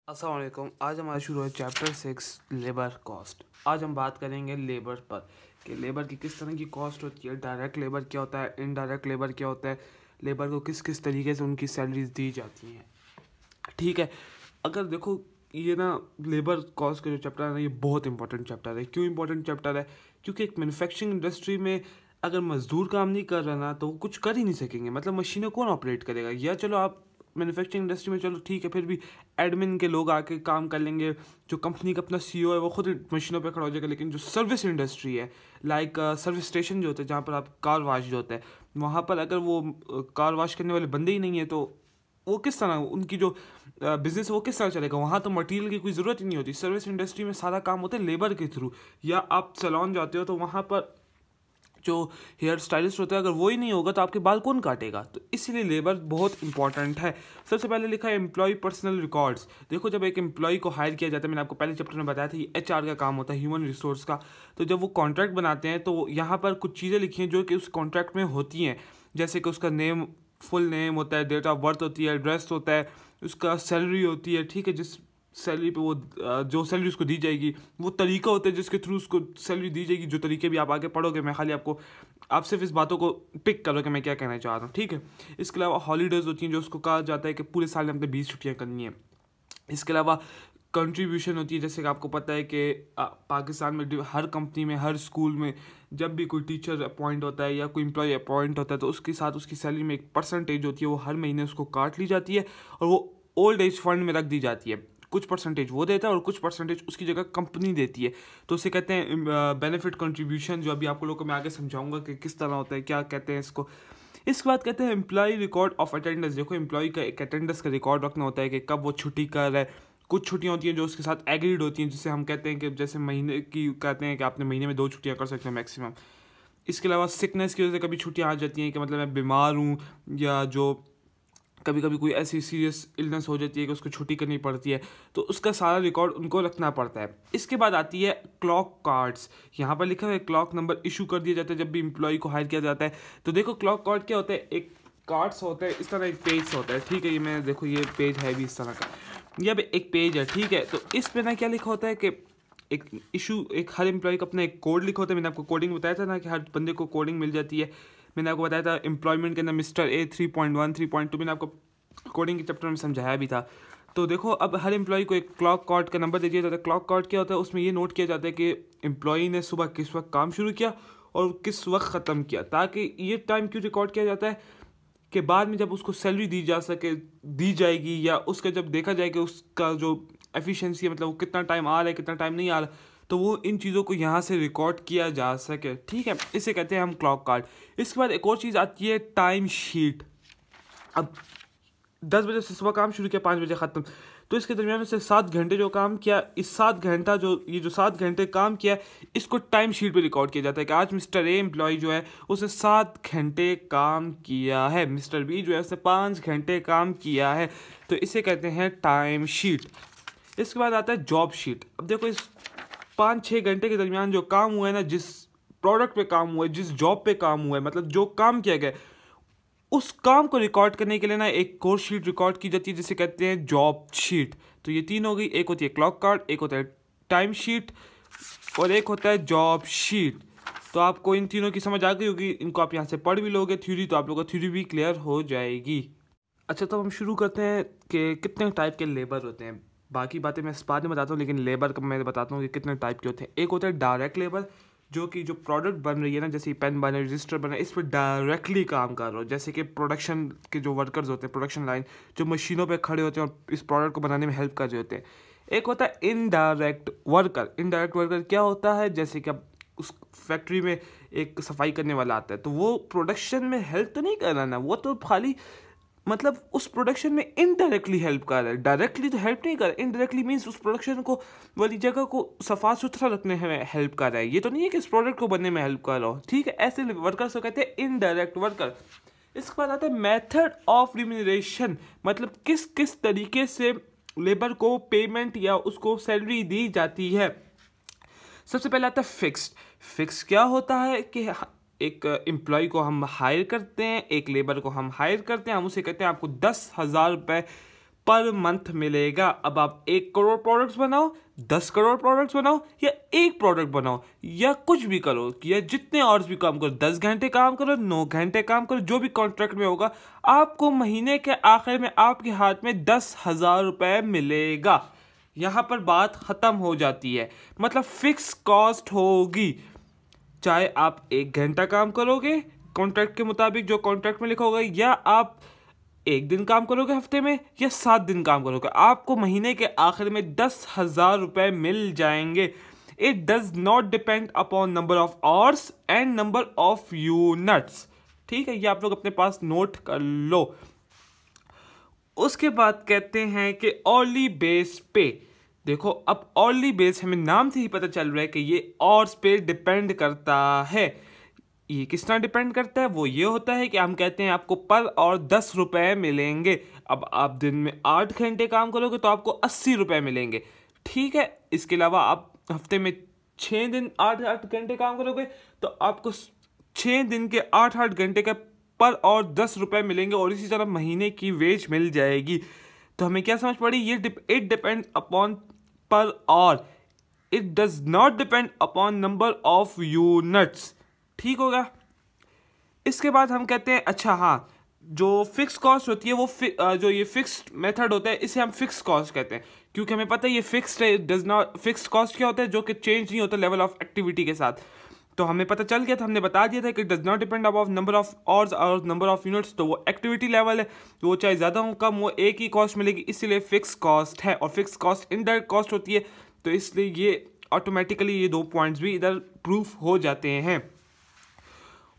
अस्सलाम वालेकुम। आज हमारा शुरू है चैप्टर 6 लेबर कॉस्ट। आज हम बात करेंगे लेबर पर कि लेबर की किस तरह की कॉस्ट होती है, डायरेक्ट लेबर क्या होता है, इनडायरेक्ट लेबर क्या होता है, लेबर को किस किस तरीके से उनकी सैलरीज दी जाती हैं। ठीक है, अगर देखो ये ना लेबर कॉस्ट का जो चैप्टर है ना, ये बहुत इंपॉर्टेंट चैप्टर है। क्यों इंपॉर्टेंट चैप्टर है? क्योंकि एक मैन्युफैक्चरिंग इंडस्ट्री में अगर मजदूर काम नहीं कर रहा ना तो वो कुछ कर ही नहीं सकेंगे। मतलब मशीनें कौन ऑपरेट करेगा? या चलो आप मैन्युफैक्चरिंग इंडस्ट्री में चलो ठीक है, फिर भी एडमिन के लोग आके काम कर लेंगे, जो कंपनी का अपना सीईओ है वो खुद मशीनों पे खड़ा हो जाएगा। लेकिन जो सर्विस इंडस्ट्री है, लाइक सर्विस स्टेशन जो होते हैं जहाँ पर आप कार वाश जो होता है, वहाँ पर अगर वो कार वाश करने वाले बंदे ही नहीं है तो वो किस तरह उनकी जो बिजनेस है वो किस तरह चलेगा? वहाँ तो मटेरियल की कोई ज़रूरत ही नहीं होती। सर्विस इंडस्ट्री में सारा काम होता है लेबर के थ्रू। या आप सैलून जाते हो तो वहाँ पर जो हेयर स्टाइलिस्ट होता है, अगर वो ही नहीं होगा तो आपके बाल कौन काटेगा? तो इसलिए लेबर बहुत इंपॉर्टेंट है। सबसे पहले लिखा है एम्प्लॉय पर्सनल रिकॉर्ड्स। देखो, जब एक एम्प्लॉय को हायर किया जाता है, मैंने आपको पहले चैप्टर में बताया था, ये एचआर का काम होता है, ह्यूमन रिसोर्स का। तो जब वो कॉन्ट्रैक्ट बनाते हैं तो यहाँ पर कुछ चीज़ें लिखी हैं जो कि उस कॉन्ट्रैक्ट में होती हैं, जैसे कि उसका नेम, फुल नेम होता है, डेट ऑफ बर्थ होती है, एड्रेस होता है, उसका सैलरी होती है। ठीक है, जिस सैलरी पे वो जो सैलरी उसको दी जाएगी, वो तरीका होता है जिसके थ्रू उसको सैलरी दी जाएगी। जो तरीके भी आप आगे पढ़ोगे, मैं खाली आप सिर्फ इस बातों को पिक करो कि मैं क्या कहना चाह रहा हूँ। ठीक है, इसके अलावा हॉलीडेज़ होती हैं जो उसको कहा जाता है कि पूरे साल में अपने 20 छुट्टियाँ करनी है। इसके अलावा कंट्रीब्यूशन होती है, जैसे कि आपको पता है कि पाकिस्तान में हर कंपनी में, हर स्कूल में जब भी कोई टीचर अपॉइंट होता है या कोई एम्प्लॉय अपॉइंट होता है तो उसके साथ उसकी सैलरी में एक परसेंटेज होती है, वो हर महीने उसको काट ली जाती है और वो ओल्ड एज फंड में रख दी जाती है। कुछ परसेंटेज वो देता है और कुछ परसेंटेज उसकी जगह कंपनी देती है। तो उसे कहते हैं बेनिफिट कंट्रीब्यूशन, जो अभी आपको लोगों को मैं आगे समझाऊंगा कि किस तरह होता है, क्या कहते हैं इसको। इसके बाद कहते हैं एम्प्लॉय रिकॉर्ड ऑफ अटेंडेंस। देखो, एम्प्लॉय का एक अटेंडेंस का रिकॉर्ड रखना होता है कि कब वो छुट्टी कर रहा है। कुछ छुट्टियां होती हैं जो उसके साथ एग्रीड होती हैं, जिसे हम कहते हैं कि जैसे महीने की कहते हैं कि आपने महीने में 2 छुट्टियां कर सकते हैं मैक्सिमम। इसके अलावा सिकनेस की वजह से कभी छुट्टियां आ जाती हैं कि मतलब मैं बीमार हूँ, या जो कभी कभी कोई ऐसी सीरियस इलनेस हो जाती है कि उसको छुट्टी करनी पड़ती है, तो उसका सारा रिकॉर्ड उनको रखना पड़ता है। इसके बाद आती है क्लॉक कार्ड्स। यहाँ पर लिखा हुआ है क्लॉक नंबर इशू कर दिया जाता है जब भी एम्प्लॉय को हायर किया जाता है। तो देखो, क्लॉक कार्ड क्या होता है? एक कार्ड्स होता है इस तरह, एक पेज होता है। ठीक है, ये मैं देखो, ये पेज है भी इस तरह का, ये भी एक पेज है। ठीक है, तो इस पे ना क्या लिखा होता है कि एक इशू, एक हर एम्प्लॉय का अपना एक कोड लिखा होता है। मैंने आपको कोडिंग बताया था ना कि हर बंदे को कोडिंग मिल जाती है। मैंने आपको बताया था एम्प्लॉयमेंट के अंदर मिस्टर ए 3.1 3.2, मैंने आपको कोडिंग के चैप्टर में समझाया भी था। तो देखो, अब हर एम्प्लॉय को एक क्लॉक कार्ड का नंबर दे दिया जाता है। क्लॉक कार्ड क्या होता है? उसमें ये नोट किया जाता है कि एम्प्लॉय ने सुबह किस वक्त काम शुरू किया और किस वक्त ख़त्म किया, ताकि ये टाइम क्यों रिकॉर्ड किया जाता है कि बाद में जब उसको सैलरी दी जाएगी, या उसका जब देखा जाए कि उसका जो एफिशिएंसी है, मतलब वो कितना टाइम आ रहा है, कितना टाइम नहीं आ रहा, तो वो इन चीज़ों को यहाँ से रिकॉर्ड किया जा सके। ठीक है, इसे कहते हैं हम क्लॉक कार्ड। इसके बाद एक और चीज़ आती है टाइम शीट। अब 10 बजे से सुबह काम शुरू किया, 5 बजे ख़त्म, तो इसके दरमियान से 7 घंटे जो काम किया, इस 7 घंटा जो 7 घंटे काम किया, इसको टाइम शीट पे रिकॉर्ड किया जाता है कि आज मिस्टर ए एम्प्लॉय जो है उसने 7 घंटे काम किया है, मिस्टर बी जो है उसने 5 घंटे काम किया है। तो इसे कहते हैं टाइम शीट। इसके बाद आता है जॉब शीट। अब देखो, इस 5-6 घंटे के दरमियान जो काम हुआ है ना, जिस प्रोडक्ट पे काम हुआ है, जिस जॉब पे काम हुआ है, मतलब जो काम किया गया, उस काम को रिकॉर्ड करने के लिए ना एक कोर शीट रिकॉर्ड की जाती है जिसे कहते हैं जॉब शीट। तो ये 3 हो गई, एक होती है क्लॉक कार्ड, एक होता है टाइम शीट और एक होता है जॉब शीट। तो आपको इन तीनों की समझ आ गई होगी, इनको आप यहाँ से पढ़ भी लोगे थ्योरी, तो आप लोगों को थ्योरी भी क्लियर हो जाएगी। अच्छा, तो हम शुरू करते हैं कि कितने टाइप के लेबर होते हैं। बाकी बातें मैं इस बाद में बताता हूँ, लेकिन लेबर का मैं बताता हूँ कि कितने टाइप के होते हैं। एक होता है डायरेक्ट लेबर, जो कि जो प्रोडक्ट बन रही है ना, जैसे पेन बना, रजिस्टर बना, इस पर डायरेक्टली काम कर रहा हो। जैसे कि प्रोडक्शन के जो वर्कर्स होते हैं, प्रोडक्शन लाइन जो मशीनों पे खड़े होते हैं और इस प्रोडक्ट को बनाने में हेल्प कर रहे होते हैं। एक होता है इनडायरेक्ट वर्कर। इनडायरेक्ट वर्कर क्या होता है? जैसे कि अब उस फैक्ट्री में एक सफाई करने वाला आता है, तो वो प्रोडक्शन में हेल्प तो नहीं कर रहा ना, वो तो खाली मतलब उस प्रोडक्शन में इनडायरेक्टली हेल्प कर रहा है, डायरेक्टली तो हेल्प नहीं कर रहा। इनडायरेक्टली मीन्स उस प्रोडक्शन को, वाली जगह को सफा सुथरा रखने में हेल्प कर रहा है। ये तो नहीं है कि इस प्रोडक्ट को बनने में हेल्प कर रहा हो। ठीक है, ऐसे वर्कर्स को कहते हैं इनडायरेक्ट वर्कर। इसके बाद आता है मेथड ऑफ रिम्यूनरेशन, मतलब किस किस तरीके से लेबर को पेमेंट या उसको सैलरी दी जाती है। सबसे पहले आता है फिक्स्ड। फिक्स क्या होता है कि एक एम्प्लॉय को हम हायर करते हैं, एक लेबर को हम हायर करते हैं, हम उसे कहते हैं आपको 10,000 रुपये पर मंथ मिलेगा। अब आप 1 करोड़ प्रोडक्ट्स बनाओ, 10 करोड़ प्रोडक्ट्स बनाओ, या एक प्रोडक्ट बनाओ, या कुछ भी करो, या जितने आवर्स भी काम करो, 10 घंटे काम करो, 9 घंटे काम करो, जो भी कॉन्ट्रैक्ट में होगा, आपको महीने के आखिर में आपके हाथ में 10,000 रुपये मिलेगा। यहाँ पर बात ख़त्म हो जाती है। मतलब फिक्स कॉस्ट होगी, चाहे आप 1 घंटा काम करोगे कॉन्ट्रैक्ट के मुताबिक जो कॉन्ट्रैक्ट में लिखा होगा, या आप 1 दिन काम करोगे हफ्ते में, या 7 दिन काम करोगे, आपको महीने के आखिर में 10,000 रुपये मिल जाएंगे। It does not depend upon number of hours and number of units. ठीक है, ये आप लोग अपने पास नोट कर लो। उसके बाद कहते हैं कि ऑर्ली बेस पे। देखो, अब ऑर्ली बेस हमें नाम से ही पता चल रहा है कि ये आवर्स पे डिपेंड करता है। ये किस तरह डिपेंड करता है? वो ये होता है कि हम कहते हैं आपको पर और 10 रुपये मिलेंगे। अब आप दिन में 8 घंटे काम करोगे तो आपको 80 रुपये मिलेंगे। ठीक है, इसके अलावा आप हफ्ते में 6 दिन 8-8 घंटे काम करोगे तो आपको 6 दिन के 8-8 घंटे का पर और 10 रुपये मिलेंगे, और इसी तरह महीने की वेज मिल जाएगी। तो हमें क्या समझ पड़ी? ये इट डिपेंड अपॉन पर और, it does not depend upon number of units. ठीक होगा। इसके बाद हम कहते हैं अच्छा हाँ, जो फिक्स कॉस्ट होती है वो जो ये फिक्स्ड मेथड होता है इसे हम फिक्स कॉस्ट कहते हैं, क्योंकि हमें पता है ये फिक्स्ड है। डज नॉट, फिक्स कॉस्ट क्या होता है? जो कि चेंज नहीं होता लेवल ऑफ एक्टिविटी के साथ। तो हमें पता चल गया था, हमने बता दिया था कि does not depend upon number of hours और नंबर ऑफ यूनिट्स। तो वो एक्टिविटी लेवल है, तो वो चाहे ज़्यादा हो कम वो एक ही कॉस्ट मिलेगी, इसलिए फिक्स कॉस्ट है। और फिक्स कॉस्ट इनडायरेक्ट कॉस्ट होती है, तो इसलिए ये ऑटोमेटिकली ये 2 पॉइंट्स भी इधर प्रूफ हो जाते हैं।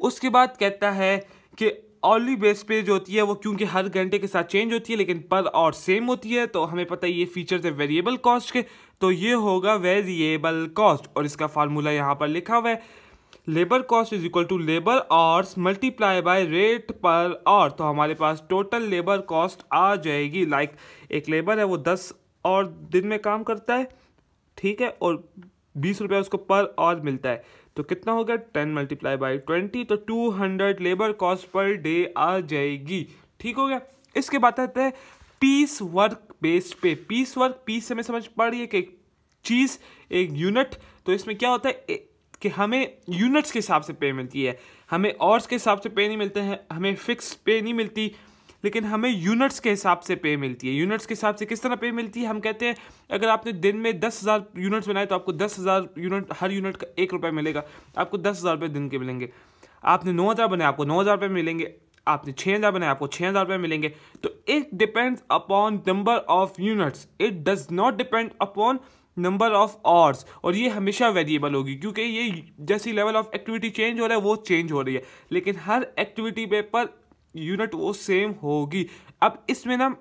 उसके बाद कहता है कि ऑर्ली बेस पे जो होती है वो क्योंकि हर घंटे के साथ चेंज होती है लेकिन पर और सेम होती है, तो हमें पता है ये फीचर्स है वेरिएबल कॉस्ट के, तो ये होगा वेरिएबल कॉस्ट। और इसका फार्मूला यहाँ पर लिखा हुआ है, labour cost is equal to labour hours multiply by rate per hour. तो हमारे पास टोटल लेबर कॉस्ट आ जाएगी। लाइक एक लेबर है वो 10 और दिन में काम करता है, ठीक है, और 20 रुपये उसको पर आवर मिलता है, तो कितना हो गया 10 मल्टीप्लाई बाई 20, तो 200 लेबर कॉस्ट पर डे आ जाएगी। ठीक हो गया। इसके बाद आता है पीस वर्क बेस्ड पे। पीस वर्क, पीस से हमें समझ पा रही है कि एक चीज़, एक यूनिट, तो इसमें क्या होता है कि हमें यूनिट्स के हिसाब से पे मिलती है, हमें आवर्स के हिसाब से पे नहीं मिलते हैं, हमें फिक्स पे नहीं मिलती, लेकिन हमें यूनिट्स के हिसाब से पे मिलती है। यूनिट्स के हिसाब से किस तरह पे मिलती है? हम कहते हैं अगर आपने दिन में 10,000 यूनिट्स बनाए तो आपको 10,000 यूनिट, हर यूनिट का 1 रुपये मिलेगा, आपको 10,000 रुपये दिन के मिलेंगे। आपने 9,000 बनाए आपको 9,000 रुपये मिलेंगे, आपने 6,000 बनाए आपको 6,000 रुपये मिलेंगे। तो it depends upon number of units, it does not depend upon number of hours. और ये हमेशा वेरिएबल होगी, क्योंकि ये जैसी लेवल ऑफ एक्टिविटी चेंज हो रहा है वो चेंज हो रही है, लेकिन हर एक्टिविटी पे पर यूनिट वो सेम होगी। अब इसमें ना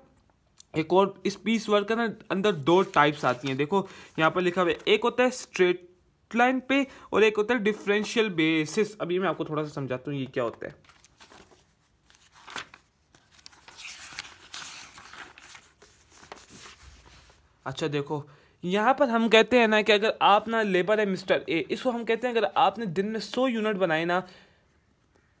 एक और, इस पीस वर्क का ना अंदर 2 टाइप्स आती हैं। देखो यहाँ पर लिखा हुआ है, एक होता है स्ट्रेट लाइन पे और एक होता है डिफरेंशियल बेसिस। अभी मैं आपको थोड़ा सा समझाता हूँ ये क्या होता है। अच्छा देखो, यहाँ पर हम कहते हैं ना कि अगर आप ना लेबर है मिस्टर ए, इसको हम कहते हैं अगर आपने दिन में 100 यूनिट बनाए ना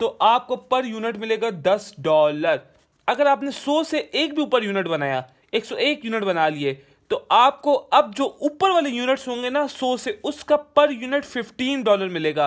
तो आपको पर यूनिट मिलेगा $10। अगर आपने 100 से एक भी ऊपर यूनिट बनाया, 101 यूनिट बना लिए, तो आपको अब जो ऊपर वाले यूनिट्स होंगे ना 100 से, उसका पर यूनिट $15 मिलेगा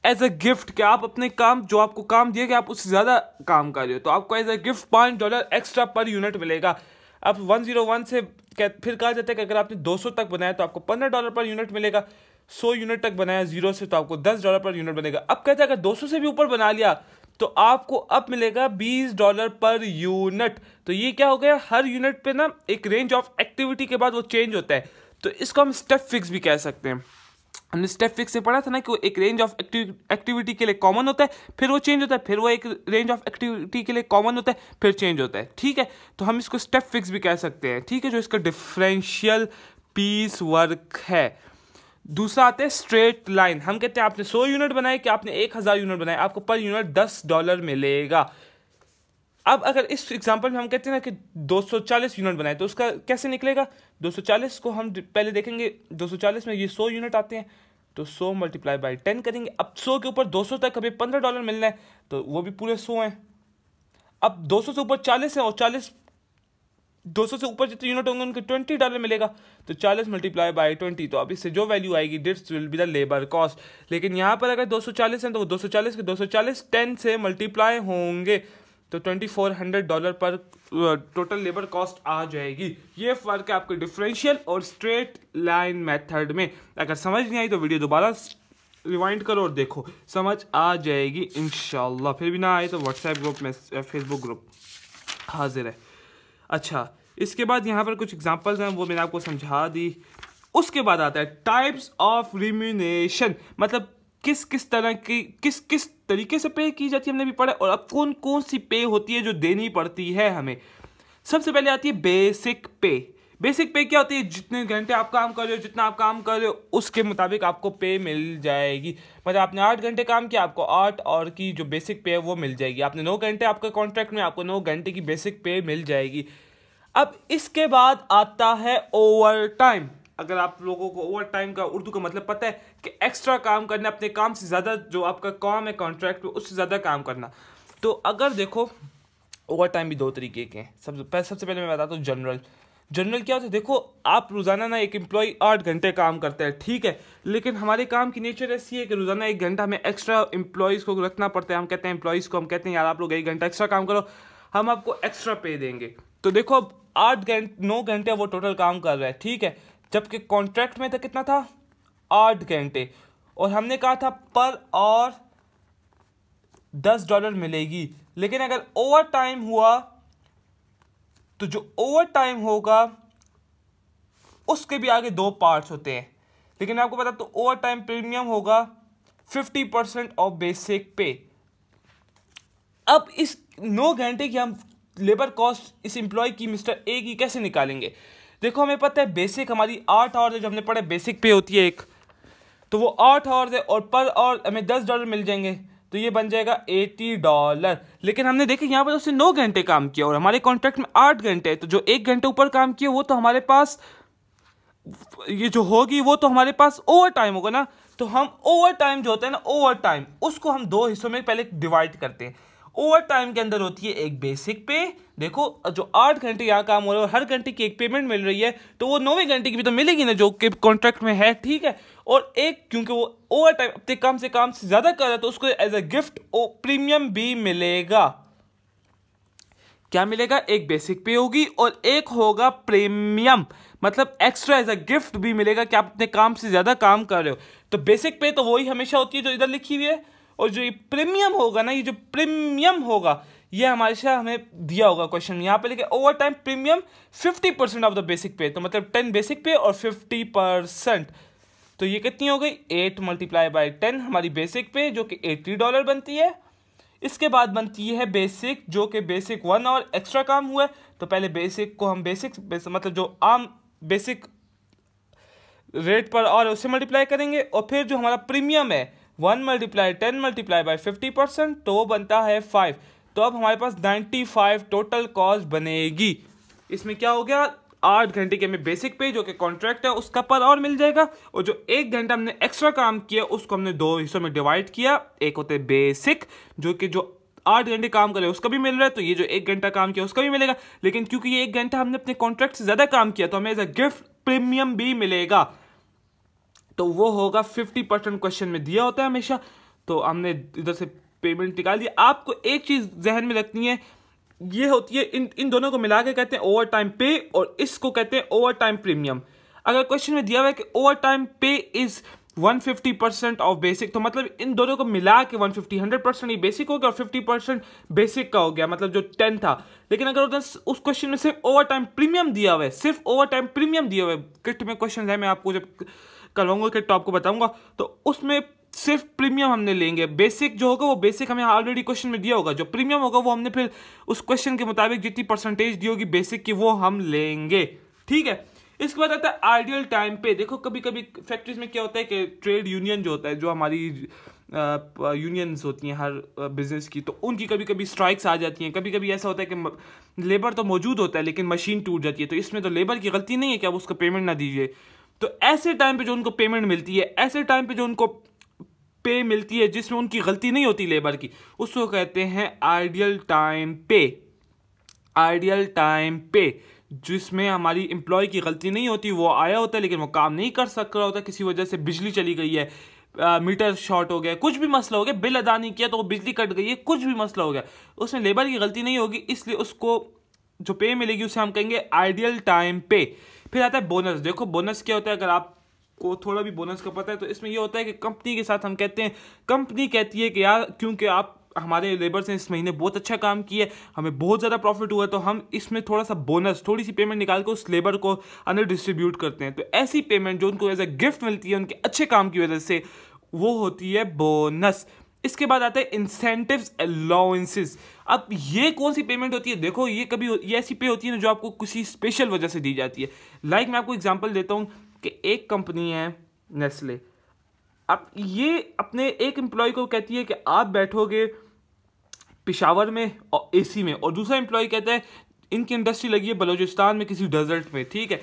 एज अ गिफ्ट। कि आप अपने काम, जो आपको काम दिया गया आप उससे ज़्यादा काम कर रहे हो, तो आपको as a gift $5 extra per unit मिलेगा। अब 101 से फिर कहा जाता है कि अगर आपने 200 तक बनाया तो आपको $15 पर यूनिट मिलेगा, 100 यूनिट तक बनाया 0 से तो आपको $10 पर यूनिट बनेगा। अब कहते हैं अगर 200 से भी ऊपर बना लिया तो आपको अब मिलेगा $20 पर यूनिट। तो ये क्या हो गया, हर यूनिट पे ना एक रेंज ऑफ एक्टिविटी के बाद वो चेंज होता है, तो इसको हम स्टेप फिक्स भी कह सकते हैं। हमने स्टेप फिक्स से पढ़ा था ना कि वो एक रेंज ऑफ एक्टिविटी के लिए कॉमन होता है, फिर वो चेंज होता है, फिर वो एक रेंज ऑफ एक्टिविटी के लिए कॉमन होता है, फिर चेंज होता है। ठीक है, तो हम इसको स्टेप फिक्स भी कह सकते हैं। ठीक है, जो इसका डिफरेंशियल पीस वर्क है। दूसरा आता है स्ट्रेट लाइन। हम कहते हैं आपने 100 यूनिट बनाए कि आपने 1,000 यूनिट बनाए, आपको पर यूनिट $10 मिलेगा। अब अगर इस एग्जांपल में हम कहते हैं ना कि 240 यूनिट बनाए तो उसका कैसे निकलेगा? 240 को हम पहले देखेंगे, 240 में ये 100 यूनिट आते हैं, तो 100 मल्टीप्लाई बाई 10 करेंगे। अब 100 के ऊपर 200 तक हमें $15 मिलना है, तो वो भी पूरे 100 हैं। अब 200 से ऊपर 40 है और 40 200 से ऊपर जितने यूनिट होंगे उनके $20 मिलेगा। तो 40 मल्टीप्लाई बाई 20, तो अब इससे जो वैल्यू आएगी this will be the labour cost. लेकिन यहाँ पर अगर 240 है तो वो 240 के 240 10 से मल्टीप्लाई होंगे तो $2400 पर टोटल लेबर कॉस्ट आ जाएगी। ये फ़र्क है आपके डिफरेंशियल और स्ट्रेट लाइन मेथड में। अगर समझ नहीं आई तो वीडियो दोबारा रिवाइंड करो और देखो, समझ आ जाएगी इंशाल्लाह। फिर भी ना आए तो व्हाट्सएप ग्रुप में, फेसबुक ग्रुप हाजिर है। अच्छा, इसके बाद यहाँ पर कुछ एग्जांपल्स हैं, वो मैंने आपको समझा दी। उसके बाद आता है टाइप्स ऑफ रिम्यूनेशन, मतलब किस किस तरह की किस किस तरीके से पे की जाती है हमने भी पढ़ा, और अब कौन कौन सी पे होती है जो देनी पड़ती है हमें। सबसे पहले आती है बेसिक पे। बेसिक पे क्या होती है? जितने घंटे आप काम कर रहे हो, जितना आप काम कर रहे हो उसके मुताबिक आपको पे मिल जाएगी। मतलब आपने 8 घंटे काम किया, आपको 8 और की जो बेसिक पे है वो मिल जाएगी। आपने 9 घंटे आपका कॉन्ट्रैक्ट में, आपको 9 घंटे की बेसिक पे मिल जाएगी। अब इसके बाद आता है ओवर टाइम। अगर आप लोगों को ओवर टाइम का उर्दू का मतलब पता है कि एक्स्ट्रा काम करना, अपने काम से ज़्यादा, जो आपका काम है कॉन्ट्रैक्ट में उससे ज़्यादा काम करना। तो अगर देखो ओवर टाइम भी 2 तरीके के हैं। सबसे पहले मैं बताता हूँ जनरल। जनरल क्या होता है? देखो, आप रोज़ाना ना एक एम्प्लॉय 8 घंटे काम करता है, ठीक है, लेकिन हमारे काम की नेचर ऐसी है कि रोज़ाना 1 घंटा हमें एक्स्ट्रा एम्प्लॉयज़ को रखना पड़ता है। हम कहते हैं एम्प्लॉयज़ को, हम कहते हैं यार आप लोग 1 घंटा एक्स्ट्रा काम करो, हम आपको एक्स्ट्रा पे देंगे। तो देखो अब 9 घंटे वो टोटल काम कर रहा है, ठीक है, जबकि कॉन्ट्रैक्ट में था कितना था? 8 घंटे, और हमने कहा था पर और $10 मिलेगी। लेकिन अगर ओवर टाइम हुआ तो जो ओवर टाइम होगा उसके भी आगे 2 पार्ट्स होते हैं। लेकिन आपको पता, तो ओवर टाइम प्रीमियम होगा 50% ऑफ बेसिक पे। अब इस 9 घंटे की हम लेबर कॉस्ट इस एम्प्लॉय की मिस्टर ए की कैसे निकालेंगे? देखो, हमें पता है बेसिक हमारी 8 आवर्स है, जो हमने पढ़ा बेसिक पे होती है एक, तो वो 8 आवर्स है, और पर और हमें $10 मिल जाएंगे, तो ये बन जाएगा $80। लेकिन हमने देखा यहाँ पर उसने 9 घंटे काम किया और हमारे कॉन्ट्रैक्ट में 8 घंटे है, तो जो 1 घंटे ऊपर काम किया वो तो हमारे पास, ये जो होगी वो तो हमारे पास ओवर टाइम होगा ना। तो हम ओवर टाइम जो होता है ना, ओवर टाइम, उसको हम 2 हिस्सों में पहले डिवाइड करते हैं। ओवर टाइम के अंदर होती है एक बेसिक पे। देखो, जो 8 घंटे यहाँ काम हो रहा है और हर घंटे की एक पेमेंट मिल रही है, तो वो 9वें घंटे की भी तो मिलेगी ना, जो कि कॉन्ट्रैक्ट में है, ठीक है। और एक, क्योंकि वो ओवर टाइम अपने काम से ज़्यादा कर रहा है, तो उसको एज अ गिफ्ट प्रीमियम भी मिलेगा। क्या मिलेगा? एक बेसिक पे होगी और एक होगा प्रीमियम, मतलब एक्स्ट्रा एज अ गिफ्ट भी मिलेगा कि आप अपने काम से ज़्यादा काम कर रहे हो। तो बेसिक पे तो वही हमेशा होती है जो इधर लिखी हुई है, और जो ये प्रीमियम होगा ना, ये जो प्रीमियम होगा ये हमेशा हमें दिया होगा क्वेश्चन में। यहाँ पे लिखे over time premium 50% of the basic पे, तो मतलब 10 बेसिक पे और 50%, तो ये कितनी हो गई? 8 मल्टीप्लाई बाई 10 हमारी बेसिक पे, जो कि $80 बनती है। इसके बाद बनती है बेसिक, जो कि बेसिक 1 और एक्स्ट्रा काम हुआ है, तो पहले बेसिक को हम बेसिक मतलब जो आम बेसिक रेट पर और उससे मल्टीप्लाई करेंगे, और फिर जो हमारा प्रीमियम है 1 मल्टीप्लाई 10 मल्टीप्लाई बाई 50%, तो वो बनता है 5। तो अब हमारे पास 95 टोटल कॉस्ट बनेगी। इसमें क्या हो गया? 8 घंटे के हमें बेसिक पे, जो कि कॉन्ट्रैक्ट है, उसका पर और मिल जाएगा, और जो 1 घंटा हमने एक्स्ट्रा काम किया उसको हमने 2 हिस्सों में डिवाइड किया। एक होते हैं बेसिक, जो कि जो 8 घंटे काम करे उसका भी मिल रहा है, तो ये जो 1 घंटा काम किया उसका भी मिलेगा। लेकिन क्योंकि ये 1 घंटा हमने अपने कॉन्ट्रैक्ट से ज़्यादा काम किया, तो हमें एज अ गिफ्ट प्रीमियम भी मिलेगा, तो वो होगा 50%। क्वेश्चन में दिया होता है हमेशा, तो हमने इधर से पेमेंट निकाल दी। आपको एक चीज़ जहन में रखनी है, ये होती है इन दोनों को मिला के कहते हैं ओवर टाइम पे, और इसको कहते हैं ओवर टाइम प्रीमियम। अगर क्वेश्चन में दिया हुआ है कि ओवर टाइम पे इज 150% ऑफ बेसिक, तो मतलब इन दोनों को मिला के 150 ये बेसिक हो गया और 50% बेसिक का हो गया, मतलब जो 10 था। लेकिन अगर उधर उस क्वेश्चन में सिर्फ ओवर टाइम प्रीमियम दिया हुआ है, सिर्फ ओवर टाइम प्रीमियम दिया हुआ है, किट में क्वेश्चन है, मैं आपको जब करवाऊंगा किट तो आपको बताऊंगा, तो उसमें सिर्फ प्रीमियम हमने लेंगे। बेसिक जो होगा वो बेसिक हमें ऑलरेडी क्वेश्चन में दिया होगा, जो प्रीमियम होगा वो हमने फिर उस क्वेश्चन के मुताबिक जितनी परसेंटेज दी होगी बेसिक की वो हम लेंगे, ठीक है। इसके बाद आता है आइडियल टाइम पे। देखो, कभी कभी फैक्ट्रीज में क्या होता है कि ट्रेड यूनियन जो होता है, जो हमारी यूनियंस होती हैं हर बिजनेस की, तो उनकी कभी कभी स्ट्राइक्स आ जाती हैं। कभी कभी ऐसा होता है कि लेबर तो मौजूद होता है लेकिन मशीन टूट जाती है, तो इसमें तो लेबर की गलती नहीं है कि आप उसको पेमेंट ना दीजिए। तो ऐसे टाइम पे जो उनको पेमेंट मिलती है, ऐसे टाइम पे जो उनको पे मिलती है जिसमें उनकी गलती नहीं होती लेबर की, उसको कहते हैं आइडियल टाइम पे। आइडियल टाइम पे, जिसमें हमारी एम्प्लॉय की गलती नहीं होती, वो आया होता है लेकिन वो काम नहीं कर सक रहा होता, किसी वजह से बिजली चली गई है, मीटर शॉर्ट हो गया, कुछ भी मसला हो गया, बिल अदा नहीं किया तो वो बिजली कट गई है, कुछ भी मसला हो गया, उसमें लेबर की गलती नहीं होगी, इसलिए उसको जो पे मिलेगी उसे हम कहेंगे आइडियल टाइम पे। फिर आता है बोनस। देखो बोनस क्या होता है, अगर आपको थोड़ा भी बोनस का पता है तो इसमें ये होता है कि कंपनी के साथ हम कहते हैं, कंपनी कहती है कि यार क्योंकि आप हमारे लेबर से इस महीने बहुत अच्छा काम किया, हमें बहुत ज़्यादा प्रॉफिट हुआ, तो हम इसमें थोड़ा सा बोनस, थोड़ी सी पेमेंट निकाल के उस लेबर को अंदर डिस्ट्रीब्यूट करते हैं। तो ऐसी पेमेंट जो उनको एज ए गिफ्ट मिलती है उनके अच्छे काम की वजह से, वो होती है बोनस। इसके बाद आता है इंसेंटिव्स अलाउंसेस। अब ये कौन सी पेमेंट होती है? देखो ये ऐसी पे होती है ना जो आपको किसी स्पेशल वजह से दी जाती है। मैं आपको एग्जांपल देता हूँ कि एक कंपनी है नेस्ले, अब ये अपने एक एम्प्लॉय को कहती है कि आप बैठोगे पेशावर में और एसी में, और दूसरा एम्प्लॉय कहता है इनकी इंडस्ट्री लगी है बलूचिस्तान में किसी डेजर्ट में, ठीक है।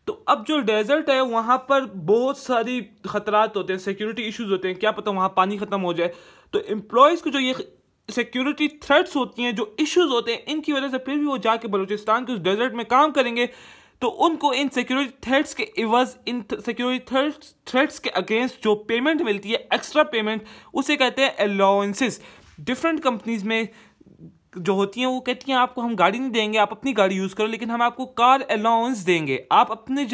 तो अब जो डेजर्ट है वहाँ पर बहुत सारी खतरात होते हैं, सिक्योरिटी इश्यूज होते हैं, क्या पता वहाँ पानी ख़त्म हो जाए। तो एम्प्लॉयज़ को जो ये सिक्योरिटी थ्रेट्स होती हैं, जो इश्यूज होते हैं, इनकी वजह से फिर भी वो जाके बलूचिस्तान के उस डेजर्ट में काम करेंगे, तो उनको इन सिक्योरिटी थ्रेट्स के इवज, इन सिक्योरिटी थ्रेट्स के अगेंस्ट जो पेमेंट मिलती है, एक्स्ट्रा पेमेंट, उसे कहते हैं अलाउंसेस। डिफरेंट कंपनीज में जो होती हैं वो कहती हैं आपको हम गाड़ी नहीं देंगे, आप अपनी गाड़ी यूज़ करो, लेकिन हम आपको कार अलाउंस देंगे, आप अपनी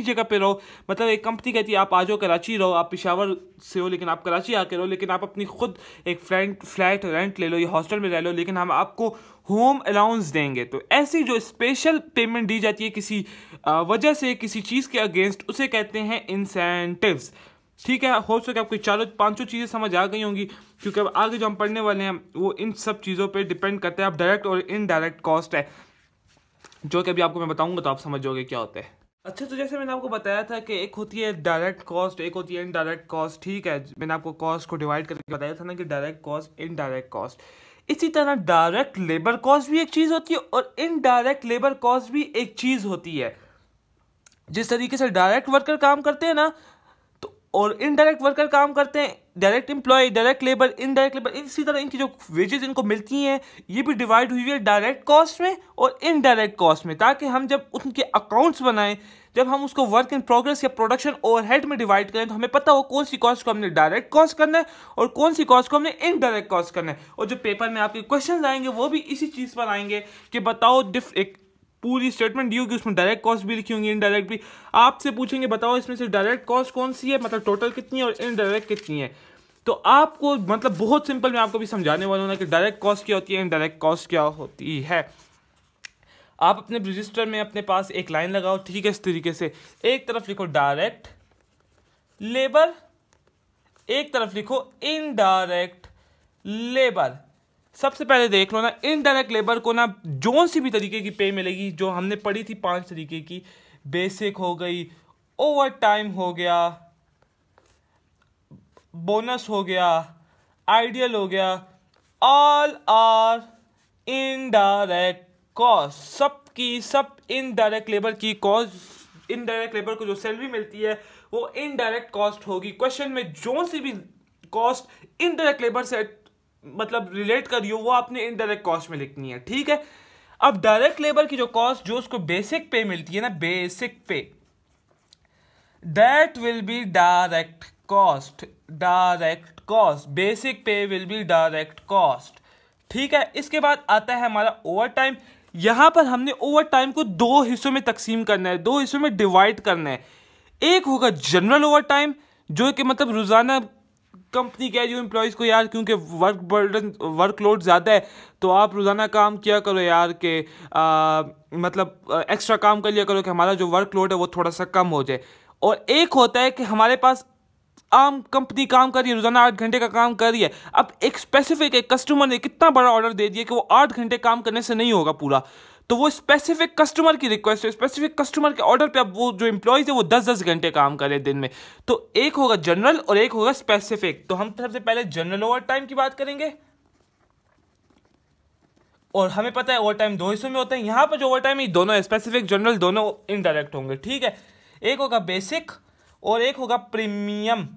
जगह पे रहो। मतलब एक कंपनी कहती है आप आ जाओ कराची रहो, आप पेशावर से हो लेकिन आप कराची आके रहो, लेकिन आप अपनी खुद एक फ्लैट रेंट ले लो या हॉस्टल में रह लो, लेकिन हम आपको होम अलाउंस देंगे। तो ऐसी जो स्पेशल पेमेंट दी जाती है किसी वजह से, किसी चीज़ के अगेंस्ट, उसे कहते हैं इंसेंटिव्स। ठीक है, हो सके आपको चारों पांचों चीज़ें समझ आ गई होंगी, क्योंकि अब आगे जो हम पढ़ने वाले हैं वो इन सब चीज़ों पे डिपेंड करता है। अब डायरेक्ट और इनडायरेक्ट कॉस्ट है, जो कि अभी आपको मैं बताऊंगा तो आप समझ जाओगे क्या होता है। अच्छा, तो जैसे मैंने आपको बताया था कि एक होती है डायरेक्ट कॉस्ट, एक होती है इनडायरेक्ट कॉस्ट, ठीक है। मैंने आपको कॉस्ट को डिवाइड करके बताया था ना कि डायरेक्ट कॉस्ट, इनडायरेक्ट कॉस्ट। इसी तरह डायरेक्ट लेबर कॉस्ट भी एक चीज़ होती है और इनडायरेक्ट लेबर कॉस्ट भी एक चीज़ होती है। जिस तरीके से डायरेक्ट वर्कर काम करते हैं ना, और इनडायरेक्ट वर्कर काम करते हैं, direct employ, direct labour, indirect labour, इसी तरह इनकी जो वेजेस इनको मिलती हैं ये भी डिवाइड हुई है डायरेक्ट कॉस्ट में और इनडायरेक्ट कॉस्ट में, ताकि हम जब उनके अकाउंट्स बनाएं, जब हम उसको वर्क इन प्रोग्रेस या प्रोडक्शन ओवरहेड में डिवाइड करें, तो हमें पता हो कौन सी कॉस्ट को हमने डायरेक्ट कॉस्ट करना है और कौन सी कॉस्ट को हमने इनडायरेक्ट कॉस्ट करना है। और जो पेपर में आपके क्वेश्चन आएंगे वो भी इसी चीज़ पर आएंगे कि बताओ एक पूरी स्टेटमेंट दी होगी, उसमें डायरेक्ट कॉस्ट भी लिखी होंगी, इनडायरेक्ट भी। आपसे पूछेंगे बताओ इसमें से डायरेक्ट कॉस्ट कौन सी है, मतलब टोटल कितनी है, और इनडायरेक्ट कितनी है। तो आपको मतलब बहुत सिंपल मैं आपको भी समझाने वाला हूँ ना कि डायरेक्ट कॉस्ट क्या होती है, इनडायरेक्ट कॉस्ट क्या होती है। आप अपने रजिस्टर में अपने पास एक लाइन लगाओ, ठीक है, इस तरीके से, एक तरफ लिखो डायरेक्ट लेबर, एक तरफ लिखो इनडायरेक्ट लेबर। सबसे पहले देख लो ना, इनडायरेक्ट लेबर को ना जो सी भी तरीके की पे मिलेगी, जो हमने पढ़ी थी 5 तरीके की, बेसिक हो गई, ओवर टाइम हो गया, बोनस हो गया, आइडियल हो गया, ऑल आर इनडायरेक्ट कॉस्ट। सब इनडायरेक्ट लेबर की कॉस्ट, इनडायरेक्ट लेबर को जो सैलरी मिलती है वो इनडायरेक्ट कॉस्ट होगी। क्वेश्चन में जो सी भी कॉस्ट इनडायरेक्ट लेबर से मतलब रिलेट करियो वो आपने इनडायरेक्ट कॉस्ट में लिखनी है, ठीक है। अब डायरेक्ट लेबर की जो कॉस्ट, जो उसको बेसिक पे मिलती है ना, बेसिक पे, that will be direct cost, direct cost, basic पे विल बी डायरेक्ट कॉस्ट, ठीक है। इसके बाद आता है हमारा ओवर टाइम। यहां पर हमने ओवर टाइम को 2 हिस्सों में तकसीम करना है, 2 हिस्सों में डिवाइड करना है। एक होगा जनरल ओवर टाइम, जो कि मतलब रोजाना कंपनी कह रही हो एम्प्लॉयज़ को यार क्योंकि वर्कलोड ज़्यादा है तो आप रोज़ाना काम किया करो यार के मतलब एक्स्ट्रा काम कर लिया करो कि हमारा जो वर्कलोड है वो थोड़ा सा कम हो जाए। और एक होता है कि हमारे पास आम कंपनी काम कर रही है, रोज़ाना 8 घंटे का काम कर रही है। अब एक स्पेसिफिक एक कस्टमर ने कितना बड़ा ऑर्डर दे दिया कि वो 8 घंटे काम करने से नहीं होगा पूरा, तो वो स्पेसिफिक कस्टमर की रिक्वेस्ट है, स्पेसिफिक कस्टमर के ऑर्डर पे अब वो जो एम्प्लॉयज है वो 10-10 घंटे काम करें दिन में। तो एक होगा जनरल और एक होगा स्पेसिफिक। तो हम सबसे पहले जनरल ओवर टाइम की बात करेंगे, और हमें पता है ओवर टाइम 2 हिस्सों में होता है। यहां पर जो ओवर टाइम है दोनों स्पेसिफिक जनरल दोनों इनडायरेक्ट होंगे, ठीक है। एक होगा बेसिक और एक होगा प्रीमियम।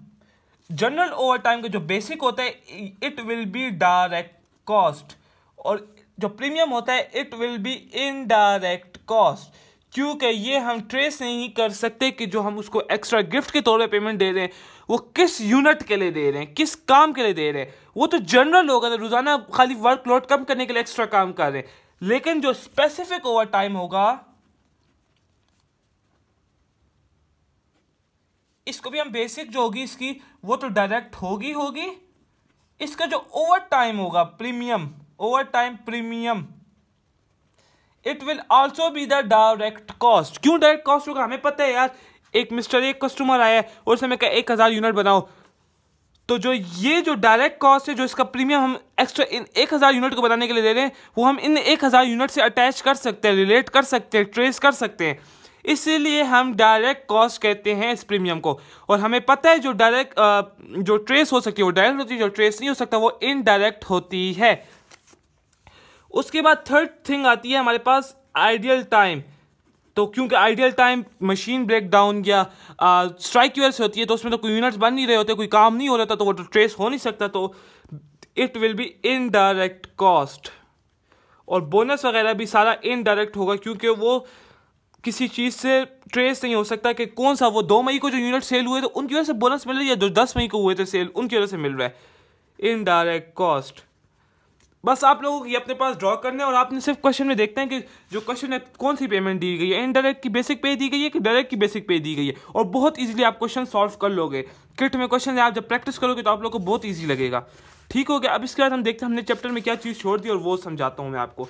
जनरल ओवर टाइम का जो बेसिक होता है it will be direct cost, और जो प्रीमियम होता है it will be indirect cost, क्योंकि ये हम ट्रेस नहीं कर सकते कि जो हम उसको एक्स्ट्रा गिफ्ट के तौर पे पेमेंट दे रहे हैं वो किस यूनिट के लिए दे रहे हैं, किस काम के लिए दे रहे हैं। वो तो जनरल होगा, तो रोजाना खाली वर्कलोड कम करने के लिए एक्स्ट्रा काम कर रहे हैं, लेकिन जो स्पेसिफिक ओवर टाइम होगा इसको भी हम बेसिक जो होगी इसकी वो तो डायरेक्ट होगी। इसका जो ओवर टाइम होगा premium, over time premium, it will also be the direct cost. क्यों डायरेक्ट कॉस्ट होगा? हमें पता है यार, एक कस्टमर आया है और उसने कहा 1000 यूनिट बनाओ, तो जो ये जो डायरेक्ट कॉस्ट है, जो इसका प्रीमियम हम एक्स्ट्रा इन 1000 यूनिट को बनाने के लिए दे रहे हैं, वो हम इन 1000 यूनिट से अटैच कर सकते हैं, रिलेट कर सकते हैं, ट्रेस कर सकते हैं। इसीलिए हम डायरेक्ट कॉस्ट कहते हैं इस प्रीमियम को। और हमें पता है जो डायरेक्ट जो ट्रेस हो सकती है वो डायरेक्ट होती है, जो ट्रेस नहीं हो सकता वो इनडायरेक्ट होती है। उसके बाद थर्ड थिंग आती है हमारे पास आइडियल टाइम। तो क्योंकि ideal time machine break down या स्ट्राइक की वजह से होती है, तो उसमें तो कोई यूनिट्स बन नहीं रहे होते, कोई काम नहीं हो रहा था, तो वो तो ट्रेस हो नहीं सकता, तो it will be indirect cost. और बोनस वगैरह भी सारा इनडायरेक्ट होगा, क्योंकि वो किसी चीज़ से ट्रेस नहीं हो सकता कि कौन सा वो 2 मई को जो यूनिट सेल हुए तो उनकी वजह से बोनस मिल रही है, जो 10 मई को हुए थे सेल उनकी वजह से मिल रहा है। इनडायरेक्ट कॉस्ट बस आप लोगों को ये अपने पास ड्रॉ करना है, और आपने सिर्फ क्वेश्चन में देखते हैं कि जो क्वेश्चन है कौन सी पेमेंट दी गई है, इनडायरेक्ट की बेसिक पे दी गई है कि डायरेक्ट की बेसिक पे दी गई है, और बहुत इजीली आप क्वेश्चन सॉल्व कर लोगे। किट में क्वेश्चन है, आप जब प्रैक्टिस करोगे तो आप लोगों को बहुत ईजी लगेगा। ठीक हो गया। अब इसके बाद हम देखते हैं हमने चैप्टर में क्या चीज़ छोड़ दी और वो समझाता हूँ मैं आपको।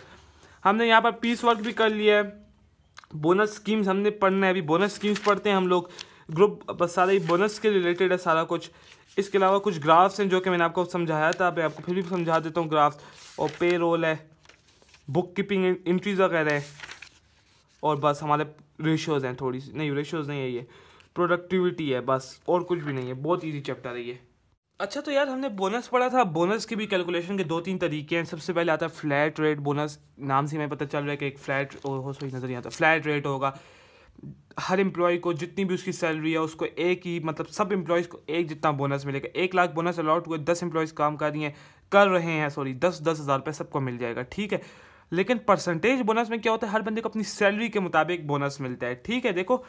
हमने यहाँ पर पीस वर्क भी कर लिया है, बोनस स्कीम्स हमने पढ़ना है, अभी बोनस स्कीम्स पढ़ते हैं हम लोग, ग्रुप बस सारा ही बोनस के रिलेटेड है सारा कुछ। इसके अलावा कुछ ग्राफ्स हैं जो कि मैंने आपको समझाया था, मैं आपको फिर भी समझा देता हूँ ग्राफ्स। और पे रोल है, बुक कीपिंग एंट्रीज वगैरह है, और बस हमारे रेशियोज़ हैं, थोड़ी सी नहीं रेशियोज़ नहीं है, ये प्रोडक्टिविटी है, बस और कुछ भी नहीं है। बहुत ईजी चैप्टर है ये। अच्छा तो यार हमने बोनस पढ़ा था, बोनस की भी कैलकुलेशन के 2-3 तरीके हैं। सबसे पहले आता है फ्लैट रेट बोनस, नाम से हमें पता चल रहा है कि एक फ्लैट हो सही नज़र नहीं आता, फ्लैट रेट होगा। हर एम्प्लॉय को जितनी भी उसकी सैलरी है उसको एक ही, मतलब सब एम्प्लॉयज़ को एक जितना बोनस मिलेगा। 1 लाख बोनस अलॉट हुए, 10 एम्प्लॉयज़ काम कर रहे हैं 10 हज़ार रुपये सबको मिल जाएगा, ठीक है। लेकिन परसेंटेज बोनस में क्या होता है, हर बंदे को अपनी सैलरी के मुताबिक बोनस मिलता है, ठीक है। देखो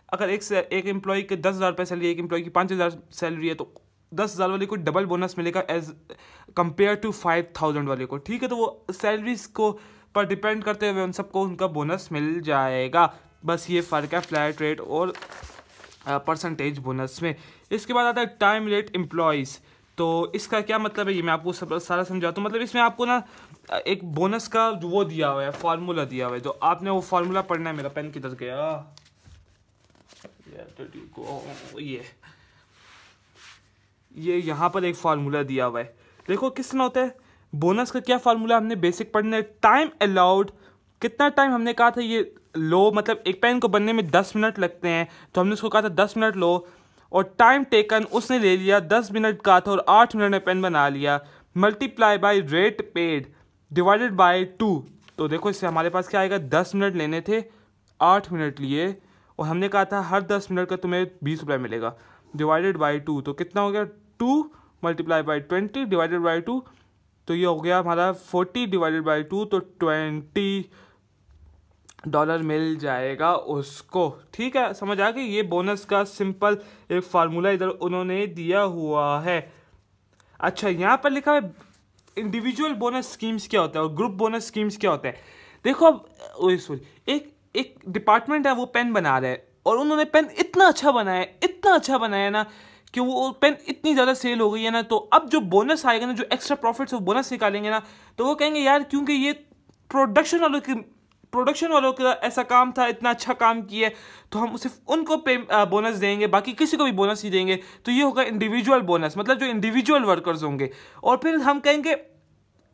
अगर एक एम्प्लॉय के 10,000 रुपये सैलरी है, एक एम्प्लॉय की 5,000 सैलरी है, तो 10,000 वाले को डबल बोनस मिलेगा एज कंपेयर टू 5,000 वाले को, ठीक है। तो वो सैलरीज को पर डिपेंड करते हुए उन सबको उनका बोनस मिल जाएगा। बस ये फ़र्क है फ्लैट रेट और परसेंटेज बोनस में। इसके बाद आता है टाइम रेट एम्प्लॉयज़। तो इसका क्या मतलब है ये मैं आपको सारा समझाता हूँ। मतलब इसमें आपको ना एक बोनस का वो दिया हुआ है, फार्मूला दिया हुआ है, जो आपने वो फार्मूला पढ़ना है। मेरा पेन किधर गया? ये यहाँ पर एक फार्मूला दिया हुआ है। देखो किस तरह होता है बोनस का, क्या फार्मूला हमने बेसिक पढ़ना है। टाइम अलाउड, कितना टाइम हमने कहा था ये लो, मतलब एक पेन को बनने में 10 मिनट लगते हैं, तो हमने उसको कहा था 10 मिनट लो। और टाइम टेकन उसने ले लिया 10 मिनट का था और 8 मिनट में पेन बना लिया, multiply by rate paid divided by 2। तो देखो इससे हमारे पास क्या आएगा, 10 मिनट लेने थे, 8 मिनट लिए, और हमने कहा था हर 10 मिनट का तुम्हें 20 रुपये मिलेगा, डिवाइडेड बाय 2। तो कितना हो गया, 2 मल्टीप्लाई बाय 20 डिवाइडेड बाय 2, तो ये हो गया हमारा 40 डिवाइडेड बाय 2, तो $20 मिल जाएगा उसको, ठीक है। समझ आ गई, ये बोनस का सिंपल एक फार्मूला इधर उन्होंने दिया हुआ है। अच्छा यहाँ पर लिखा है इंडिविजुअल बोनस स्कीम्स क्या होता है और ग्रुप बोनस स्कीम्स क्या होता है। देखो अब सॉरी, एक डिपार्टमेंट है वो पेन बना रहा है, और उन्होंने पेन इतना अच्छा बनाया ना कि वो पेन इतनी ज़्यादा सेल हो गई है ना, तो अब जो बोनस आएगा ना, जो एक्स्ट्रा प्रॉफिट्स वो बोनस निकालेंगे ना, तो वो कहेंगे यार क्योंकि ये प्रोडक्शन वालों का ऐसा काम था, इतना अच्छा काम किया, तो हम सिर्फ उनको बोनस देंगे, बाकी किसी को भी बोनस ही देंगे। तो ये होगा इंडिविजुअल बोनस, मतलब जो इंडिविजुअल वर्कर्स होंगे। और फिर हम कहेंगे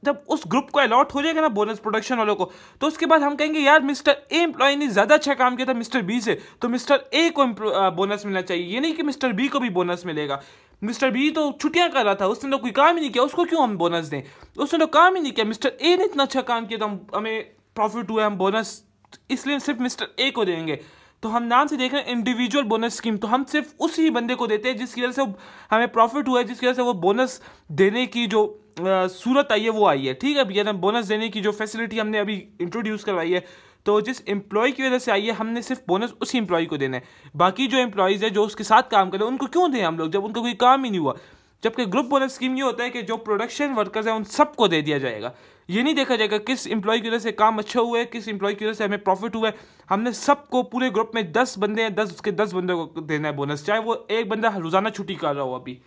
जब उस ग्रुप को अलॉट हो जाएगा ना बोनस प्रोडक्शन वालों को, तो उसके बाद हम कहेंगे यार मिस्टर ए एम्प्लॉय ने ज़्यादा अच्छा काम किया था मिस्टर बी से, तो मिस्टर ए को बोनस मिलना चाहिए। ये नहीं कि मिस्टर बी को भी बोनस मिलेगा। मिस्टर बी तो छुट्टियां कर रहा था, उसने तो कोई काम ही नहीं किया, उसको क्यों हम बोनस दें? उसने तो काम ही नहीं किया। मिस्टर ए ने इतना अच्छा काम किया तो हमें प्रॉफिट हुआ, हम बोनस इसलिए सिर्फ मिस्टर ए को देंगे। तो हम नाम से देख रहे हैं इंडिविजुअल बोनस स्कीम, तो हम सिर्फ उसी बंदे को देते हैं जिसकी वजह से हमें प्रॉफिट हुआ है, जिसकी वजह से वो बोनस देने की जो सूरत आई है वो आई है। ठीक है भैया, बोनस देने की जो फैसिलिटी हमने अभी इंट्रोड्यूस करवाई है, तो जिस एम्प्लॉय की वजह से आई है हमने सिर्फ बोनस उसी एम्प्लॉय को देना है। बाकी जो एम्प्लॉयज़ है जो उसके साथ काम करें उनको क्यों दें हम लोग, जब उनका कोई काम ही नहीं हुआ। जबकि ग्रुप बोनस स्कीम ये होता है कि जो प्रोडक्शन वर्कर्स हैं उन सबको दे दिया जाएगा। ये नहीं देखा जाएगा किस एम्प्लॉय की वजह से काम अच्छा हुआ है, किस एम्प्लॉय की वजह से हमें प्रॉफिट हुआ है। हमने सबको, पूरे ग्रुप में 10 बंदे हैं, 10 उसके 10 बंदे को देना है बोनस, चाहे वो एक बंदा रोजाना छुट्टी कर रहा हो, अभी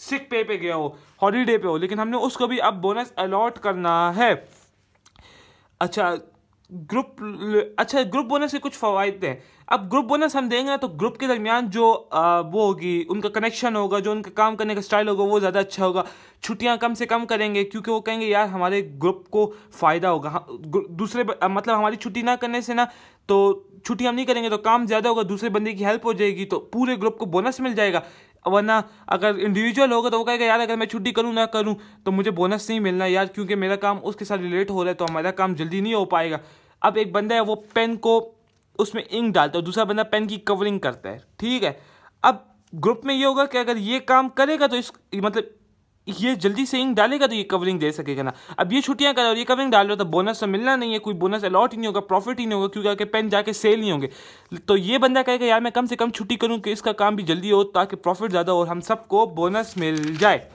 सिक पे गया हो, हॉलीडे पे हो, लेकिन हमने उसको भी अब बोनस अलॉट करना है। अच्छा ग्रुप बोनस के कुछ फ़वाइद हैं। अब ग्रुप बोनस हम देंगे ना तो ग्रुप के दरमियान जो वो होगी, उनका कनेक्शन होगा, जो उनका काम करने का स्टाइल होगा वो ज़्यादा अच्छा होगा। छुट्टियां कम से कम करेंगे क्योंकि वो कहेंगे यार हमारे ग्रुप को फ़ायदा होगा। दूसरे मतलब हमारी छुट्टी ना करने से ना, तो छुट्टी हम नहीं करेंगे तो काम ज़्यादा होगा, दूसरे बंदे की हेल्प हो जाएगी, तो पूरे ग्रुप को बोनस मिल जाएगा। वरना अगर इंडिविजुअल होगा तो वो कहेगा यार अगर मैं छुट्टी करूँ ना करूँ तो मुझे बोनस नहीं मिलना यार, क्योंकि मेरा काम उसके साथ रिलेट हो रहा है तो हमारा काम जल्दी नहीं हो पाएगा। अब एक बंदा है वो पेन को उसमें इंक डालता है, दूसरा बंदा पेन की कवरिंग करता है। ठीक है, अब ग्रुप में ये होगा कि अगर ये काम करेगा तो इस मतलब ये जल्दी से इंक डालेगा तो ये कवरिंग दे सकेगा ना। अब ये छुट्टियां कर रहा है और ये कवरिंग डाल रहा है तो बोनस तो मिलना नहीं है, कोई बोनस अलॉट ही नहीं होगा, प्रॉफिट ही नहीं होगा, क्योंकि पेन जाके सेल नहीं होंगे। तो ये बंदा कहेगा यार मैं कम से कम छुट्टी करूँ कि इसका काम भी जल्दी हो ताकि प्रॉफिट ज़्यादा हो और हम सबको बोनस मिल जाए।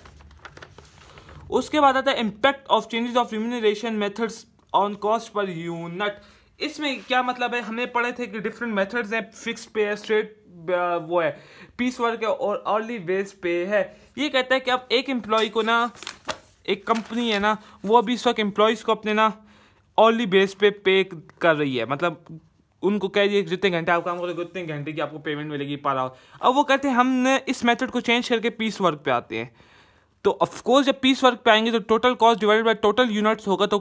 उसके बाद आता है impact of changes of remuneration methods on cost per unit. इसमें क्या मतलब है, हमने पढ़े थे कि डिफरेंट मेथड्स हैं, फिक्स्ड पे है, स्ट्रेट वो है, पीस वर्क है और अर्ली बेस पे है। ये कहता है कि अब एक एम्प्लॉय को ना, एक कंपनी है ना, वो अभी इस वक्त एम्प्लॉयज़ को अपने ना अर्ली बेस पे कर रही है, मतलब उनको कह दिए जितने घंटे आप काम करोगे उतने घंटे की आपको पेमेंट मिलेगी पर आवर। अब वो कहते हैं हमने इस मेथड को चेंज करके पीस वर्क पे आते हैं। तो ऑफकोर्स जब पीस वर्क पे आएंगे तो total cost divided by total units होगा, तो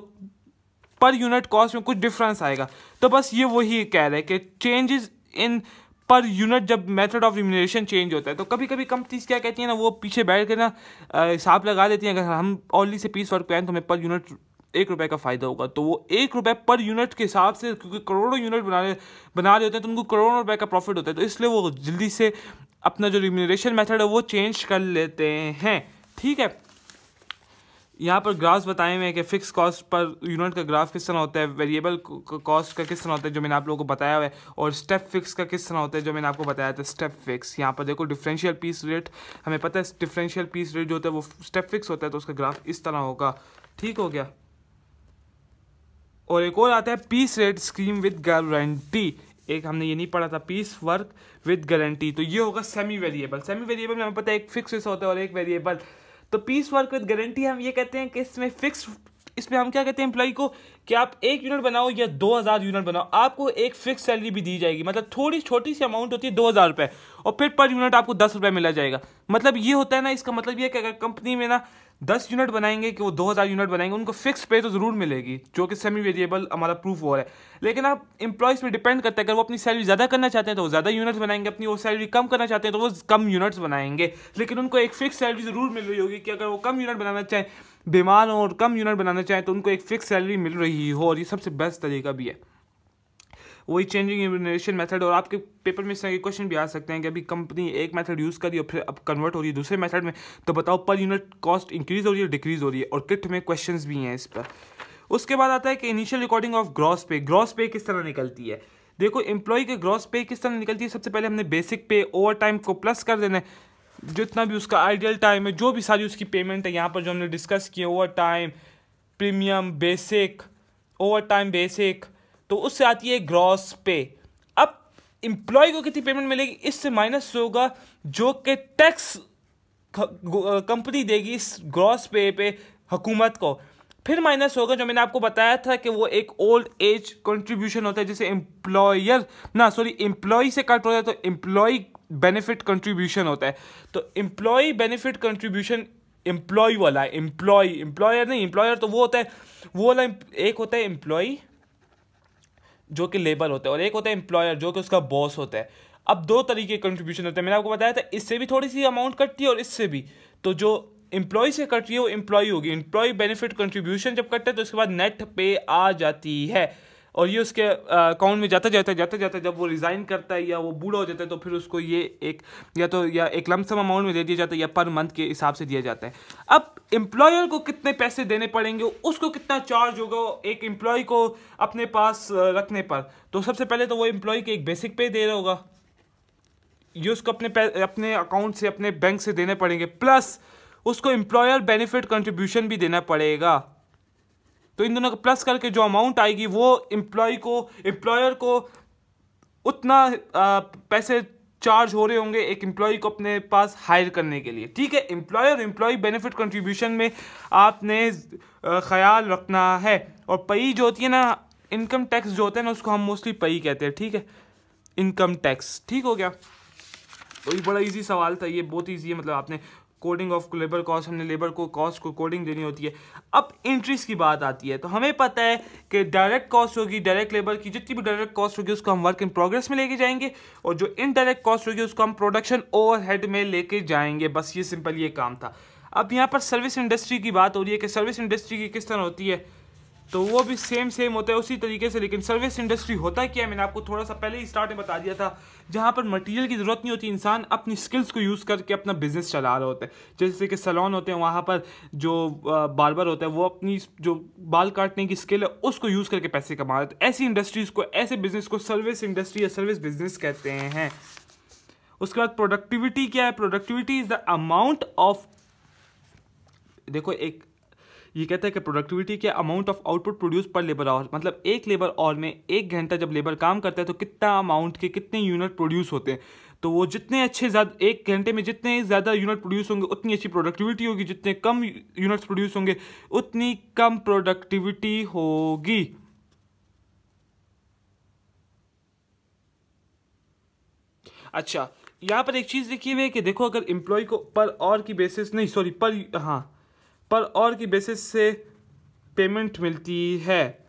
पर यूनिट कॉस्ट में कुछ डिफरेंस आएगा। तो बस ये वही कह रहे हैं कि चेंजेस इन पर यूनिट जब मेथड ऑफ रिम्यूनरेशन चेंज होता है तो कभी कभी कंपनीज क्या कहती है ना, वो पीछे बैठ के ना हिसाब लगा देती हैं, अगर हम ऑनली से पीस वर्क पे आए तो हमें पर यूनिट 1 रुपये का फ़ायदा होगा, तो वो 1 रुपये पर यूनिट के हिसाब से, क्योंकि करोड़ों यूनिट बना रहे होते हैं तो उनको करोड़ों रुपये का प्रॉफिट होता है, तो इसलिए वो जल्दी से अपना जो रिम्यूनरेशन मेथड है वो चेंज कर लेते हैं। ठीक है, यहाँ पर ग्राफ्स बताए हुए हैं कि फिक्स कॉस्ट पर यूनिट का ग्राफ किस तरह होता है, वेरिएबल कॉस्ट का किस तरह होता है जो मैंने आप लोगों को बताया हुआ है, और स्टेप फिक्स का किस तरह होता है जो मैंने आपको बताया था स्टेप फिक्स। यहाँ पर देखो डिफरेंशियल पीस रेट, हमें पता है डिफरेंशियल पीस रेट जो होता है वो स्टेप फिक्स होता है, तो उसका ग्राफ इस तरह होगा। ठीक हो गया। और एक और आता है piece rate scheme with guarantee, एक हमने ये नहीं पढ़ा था, पीस वर्क विद गारंटी, तो ये होगा सेमी वेरिएबल। सेमी वेरिएबल में हमें पता है एक फिक्स होता है और एक वेरिएबल। तो पीस वर्क विद गारंटी हम ये कहते हैं कि इसमें फिक्स, इसमें हम क्या कहते हैं एम्प्लॉय को कि आप 1 यूनिट बनाओ या 2000 यूनिट बनाओ, आपको एक फिक्स सैलरी भी दी जाएगी, मतलब थोड़ी छोटी सी अमाउंट होती है 2000 रुपये, और फिर पर यूनिट आपको 10 रुपये मिला जाएगा। मतलब ये होता है ना, इसका मतलब ये है कि अगर कंपनी में ना 10 यूनिट बनाएंगे कि वो 2000 यूनिट बनाएंगे, उनको फिक्स पे तो ज़रूर मिलेगी, जो कि सेमी वेरिएबल हमारा प्रूफ हो रहा है। लेकिन आप एम्प्लॉयज़ पे डिपेंड करता है, अगर वो अपनी सैलरी ज़्यादा करना चाहते हैं तो वो ज़्यादा यूनिट्स बनाएंगे, अपनी वो सैलरी कम करना चाहते हैं तो वो कम यूनिट्स बनाएंगे, लेकिन उनको एक फिक्स सैलरी ज़रूर मिल रही होगी कि अगर वो कम यूनिट बनाना चाहें, बीमार हो और कम यूनिट बनाना चाहें तो उनको एक फिक्स सैलरी मिल रही हो, और ये सबसे बेस्ट तरीका भी है। वही चेंजिंग रिम्यूनरेशन मेथड, और आपके पेपर में इस तरह के क्वेश्चन भी आ सकते हैं कि अभी कंपनी एक मेथड यूज़ करी और फिर अब कन्वर्ट हो रही है दूसरे मेथड में, तो बताओ पर यूनिट कॉस्ट इंक्रीज हो रही है डिक्रीज हो रही है, और किट में क्वेश्चंस भी हैं इस पर। उसके बाद आता है कि इनिशियल रिकॉर्डिंग ऑफ ग्रॉस पे, ग्रॉस पे किस तरह निकलती है। देखो एम्प्लॉय के ग्रॉस पे किस तरह निकलती है, सबसे पहले हमने बेसिक पे ओवर टाइम को प्लस कर देना है, जितना भी उसका आइडियल टाइम है, जो भी सारी उसकी पेमेंट है यहाँ पर जो हमने डिस्कस किए, over time, premium, basic, over time, basic, तो उससे आती है ग्रॉस पे। अब एम्प्लॉय को कितनी पेमेंट मिलेगी, इससे माइनस होगा जो कि टैक्स कंपनी देगी इस ग्रॉस पे हुकूमत को, फिर माइनस होगा जो मैंने आपको बताया था कि वो एक ओल्ड एज कंट्रीब्यूशन होता है जिसे एम्प्लॉय से कट होता है, तो एम्प्लॉय बेनिफिट कंट्रीब्यूशन होता है। तो एम्प्लॉय बेनिफिट कंट्रीब्यूशन एम्प्लॉय वाला, एम्प्लॉयर नहीं, एम्प्लॉयर तो वो होता है, वो वाला एक होता है एम्प्लॉय जो कि लेबर होता है, और एक होता है एम्प्लॉयर जो कि उसका बॉस होता है। अब दो तरीके कंट्रीब्यूशन होते हैं, मैंने आपको बताया था, इससे भी थोड़ी सी अमाउंट कटती है और इससे भी। तो जो एम्प्लॉय से कट रही है वो एम्प्लॉय होगी, एम्प्लॉय बेनिफिट कंट्रीब्यूशन जब कटता है तो उसके बाद नेट पे आ जाती है। और ये उसके अकाउंट में जाते जाते जब वो रिज़ाइन करता है या वो बूढ़ा हो जाता है तो फिर उसको ये एक लमसम अमाउंट में दे दिया जाता है या पर मंथ के हिसाब से दिया जाता है। अब एम्प्लॉयर को कितने पैसे देने पड़ेंगे, उसको कितना चार्ज होगा एक एम्प्लॉय को अपने पास रखने पर, तो सबसे पहले तो वो एम्प्लॉय के एक बेसिक पे दे रहा होगा, ये उसको अपने अकाउंट से अपने बैंक से देने पड़ेंगे, प्लस उसको एम्प्लॉयर बेनिफिट कंट्रीब्यूशन भी देना पड़ेगा। तो इन दोनों का प्लस करके जो अमाउंट आएगी वो एम्प्लॉयर को उतना पैसे चार्ज हो रहे होंगे एक एम्प्लॉय को अपने पास हायर करने के लिए। ठीक है, एम्प्लॉय बेनिफिट कंट्रीब्यूशन में आपने ख्याल रखना है। और पई जो होती है ना, इनकम टैक्स जो होता है ना, उसको हम मोस्टली पई कहते हैं। ठीक है, इनकम टैक्स। ठीक हो गया। तो ये बड़ा इजी सवाल था, ये बहुत इजी है। मतलब आपने कोडिंग ऑफ लेबर कॉस्ट, हमने लेबर को कॉस्ट को कोडिंग देनी होती है। अब एंट्रीज की बात आती है तो हमें पता है कि डायरेक्ट कॉस्ट होगी, डायरेक्ट लेबर की जितनी भी डायरेक्ट कॉस्ट होगी उसको हम वर्क इन प्रोग्रेस में लेके जाएंगे, और जो इनडायरेक्ट कॉस्ट होगी उसको हम प्रोडक्शन ओवरहेड में लेके जाएंगे। बस ये सिंपल ये काम था। अब यहाँ पर सर्विस इंडस्ट्री की बात हो रही है कि सर्विस इंडस्ट्री की किस तरह होती है, तो वो भी सेम होता है उसी तरीके से। लेकिन सर्विस इंडस्ट्री होता क्या है, मैंने आपको थोड़ा सा पहले ही स्टार्ट में बता दिया था। जहाँ पर मटेरियल की ज़रूरत नहीं होती, इंसान अपनी स्किल्स को यूज़ करके अपना बिजनेस चला रहा होता है। जैसे कि सैलून होते हैं, वहाँ पर जो बार्बर होता है वो अपनी जो बाल काटने की स्किल है उसको यूज़ करके पैसे कमा रहे हैं। ऐसी इंडस्ट्रीज़ को, ऐसे बिजनेस को सर्विस इंडस्ट्री या सर्विस बिजनेस कहते हैं। उसके बाद प्रोडक्टिविटी क्या है? Productivity is the amount of, देखो एक ये कहता है कि प्रोडक्टिविटी के अमाउंट ऑफ आउटपुट प्रोड्यूस पर लेबर आवर, मतलब एक लेबर आवर में 1 घंटा जब लेबर काम करता है तो कितना अमाउंट के कितने यूनिट प्रोड्यूस होते हैं। तो वो जितने अच्छे ज़्यादा 1 घंटे में जितने ज़्यादा यूनिट प्रोड्यूस होंगे उतनी अच्छी प्रोडक्टिविटी होगी, जितने कम यूनिट्स प्रोड्यूस होंगे उतनी कम प्रोडक्टिविटी होगी। अच्छा, यहाँ पर एक चीज़ देखी हुई है कि देखो अगर एम्प्लॉय को पर आवर की बेसिस नहीं सॉरी पर आवर की बेसिस से पेमेंट मिलती है,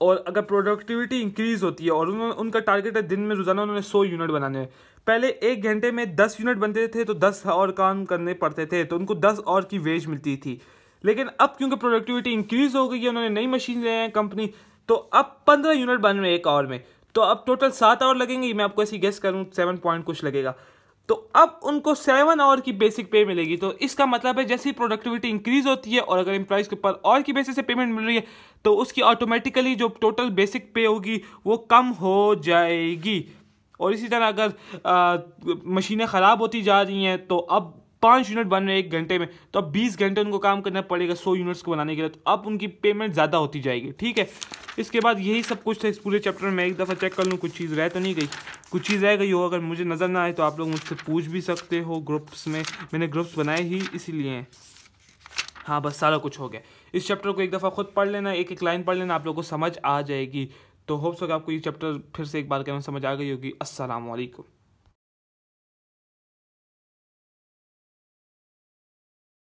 और अगर प्रोडक्टिविटी इंक्रीज होती है और उनका टारगेट है दिन में रोजाना उन्होंने 100 यूनिट बनाने हैं। पहले 1 घंटे में 10 यूनिट बनते थे तो 10 और काम करने पड़ते थे, तो उनको 10 और की वेज मिलती थी। लेकिन अब क्योंकि प्रोडक्टिविटी इंक्रीज हो गई है, उन्होंने नई मशीन ले आए हैं कंपनी, तो अब 15 यूनिट बन रहे हैं 1 आवर में, तो अब टोटल 7 आवर लगेंगे। मैं आपको ऐसी गेस करूँ 7 पॉइंट कुछ लगेगा, तो अब उनको 7 आवर की बेसिक पे मिलेगी। तो इसका मतलब है जैसी प्रोडक्टिविटी इंक्रीज होती है और अगर एम्प्लॉइज के पर आवर की बेसिस से पेमेंट मिल रही है तो उसकी ऑटोमेटिकली जो टोटल बेसिक पे होगी वो कम हो जाएगी। और इसी तरह अगर मशीनें ख़राब होती जा रही हैं तो अब 5 यूनिट बन रहे हैं 1 घंटे में, तो अब 20 घंटे उनको काम करना पड़ेगा 100 यूनिट्स को बनाने के लिए, तो अब उनकी पेमेंट ज़्यादा होती जाएगी। ठीक है, इसके बाद यही सब कुछ था इस पूरे चैप्टर में। एक दफ़ा चेक कर लूँ कुछ चीज़ रह तो नहीं गई, कुछ चीज़ रह गई हो अगर मुझे नज़र ना आए तो आप लोग मुझसे पूछ भी सकते हो ग्रुप्स में, मैंने ग्रुप्स बनाए ही इसीलिए। हाँ बस सारा कुछ हो गया। इस चैप्टर को एक दफ़ा खुद पढ़ लेना, एक एक लाइन पढ़ लेना, आप लोगों को समझ आ जाएगी। तो होप्स हो कि आपको ये चैप्टर फिर से एक बार कहना समझ आ गई होगी। अस्सलाम वालेकुम।